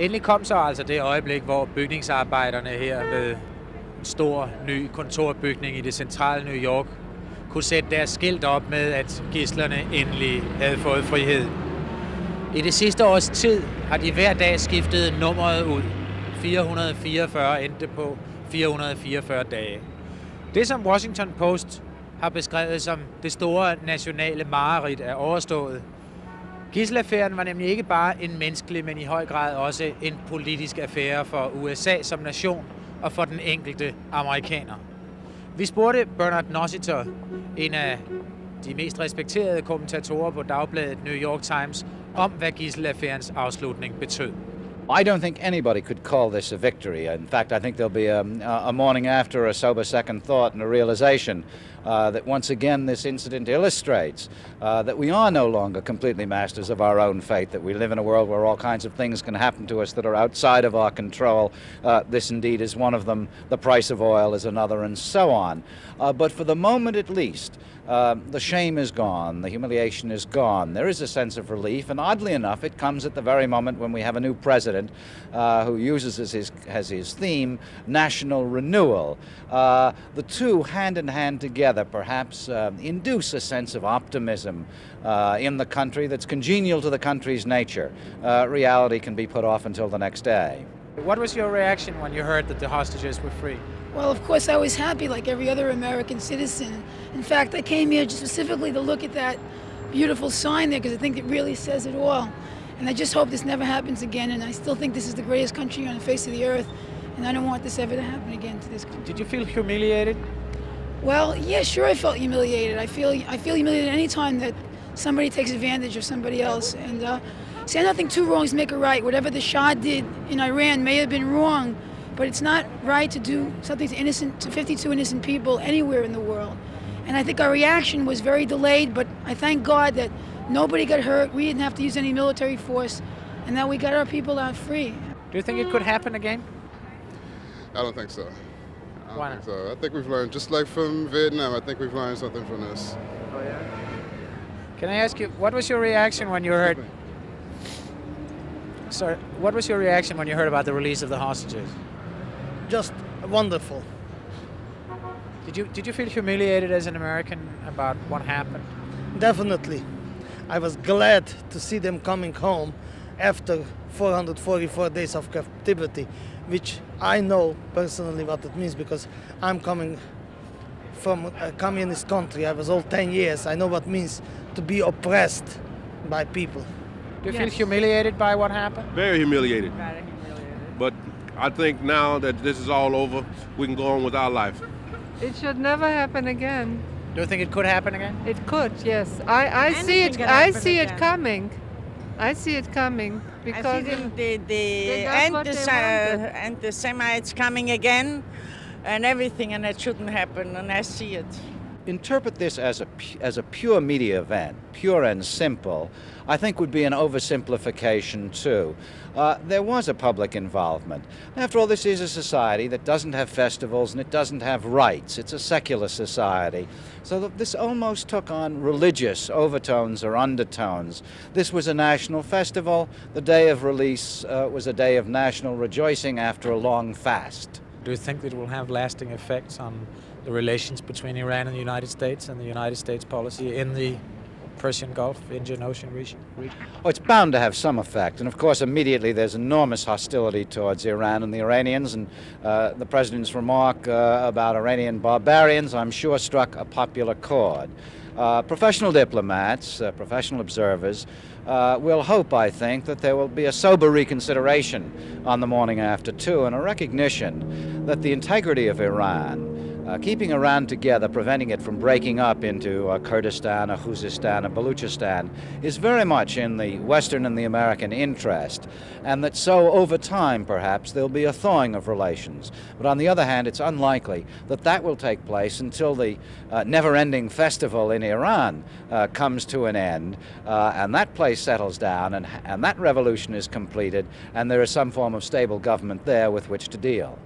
Endelig kom så altså det øjeblik, hvor bygningsarbejderne her ved en stor ny kontorbygning i det centrale New York kunne sætte deres skilt op med, at gidslerne endelig havde fået frihed. I det sidste års tid har de hver dag skiftet nummeret ud. 444 endte på 444 dage. Det, som Washington Post har beskrevet som det store nationale mareridt, er overstået. Gidselaffæren var nemlig ikke bare en menneskelig, men i høj grad også en politisk affære for USA som nation og for den enkelte amerikaner. Vi spurgte Bernard Nossiter, en af de mest respekterede kommentatorer på dagbladet New York Times, om hvad gidselaffærens afslutning betød. I don't think anybody could call this a victory. In fact, I think there'll be a morning after, a sober second thought and a realization that once again this incident illustrates that we are no longer completely masters of our own fate, that we live in a world where all kinds of things can happen to us that are outside of our control. This indeed is one of them. The price of oil is another, and so on. But for the moment at least, the shame is gone, the humiliation is gone. There is a sense of relief, and oddly enough, it comes at the very moment when we have a new president who uses as his theme national renewal. The two, hand in hand together, perhaps induce a sense of optimism in the country that's congenial to the country's nature. Reality can be put off until the next day. What was your reaction when you heard that the hostages were free? Well, of course, I was happy like every other American citizen. In fact, I came here specifically to look at that beautiful sign there because I think it really says it all. And I just hope this never happens again. And I still think this is the greatest country on the face of the earth. And I don't want this ever to happen again to this country. Did you feel humiliated? Well, yeah, sure I felt humiliated. I feel humiliated any time that somebody takes advantage of somebody else. And see, nothing two wrongs make a right. Whatever the Shah did in Iran may have been wrong, but it's not right to do something to 52 innocent people anywhere in the world. And I think our reaction was very delayed, but I thank God that nobody got hurt, we didn't have to use any military force, and that we got our people out free. Do you think it could happen again? I don't think so. Why not? I think we've learned, just like from Vietnam, I think we've learned something from this. Oh, yeah? Can I ask you, what was your reaction when you heard... Sorry, what was your reaction when you heard about the release of the hostages? Just wonderful. Did you feel humiliated as an American about what happened? Definitely. I was glad to see them coming home after 444 days of captivity, which I know personally what it means because I'm coming from a communist country. I was all 10 years. I know what it means to be oppressed by people. Do you feel humiliated by what happened? Very humiliated. But I think now that this is all over, we can go on with our life. It should never happen again. Do you think it could happen again? It could, yes. I see it. I see it coming. I see it coming because I see the anti-Semites coming again, and everything, and it shouldn't happen. And I see it. Interpret this as a pure media event, pure and simple, I think would be an oversimplification too. There was a public involvement. After all, this is a society that doesn't have festivals and it doesn't have rights. It's a secular society. So this almost took on religious overtones or undertones. This was a national festival. The day of release was a day of national rejoicing after a long fast. Do you think it will have lasting effects on the relations between Iran and the United States and the United States policy in the Persian Gulf, Indian Ocean region? Oh, it's bound to have some effect. And of course, immediately there's enormous hostility towards Iran and the Iranians. And the president's remark about Iranian barbarians, I'm sure, struck a popular chord. Professional diplomats, professional observers, will hope, I think, that there will be a sober reconsideration on the morning after, too, and a recognition that the integrity of Iran, keeping Iran together, preventing it from breaking up into Kurdistan, Khuzestan, and Baluchistan, is very much in the Western and the American interest, and that so over time, perhaps, there'll be a thawing of relations. But on the other hand, it's unlikely that that will take place until the never-ending festival in Iran comes to an end, and that place settles down, and that revolution is completed, and there is some form of stable government there with which to deal.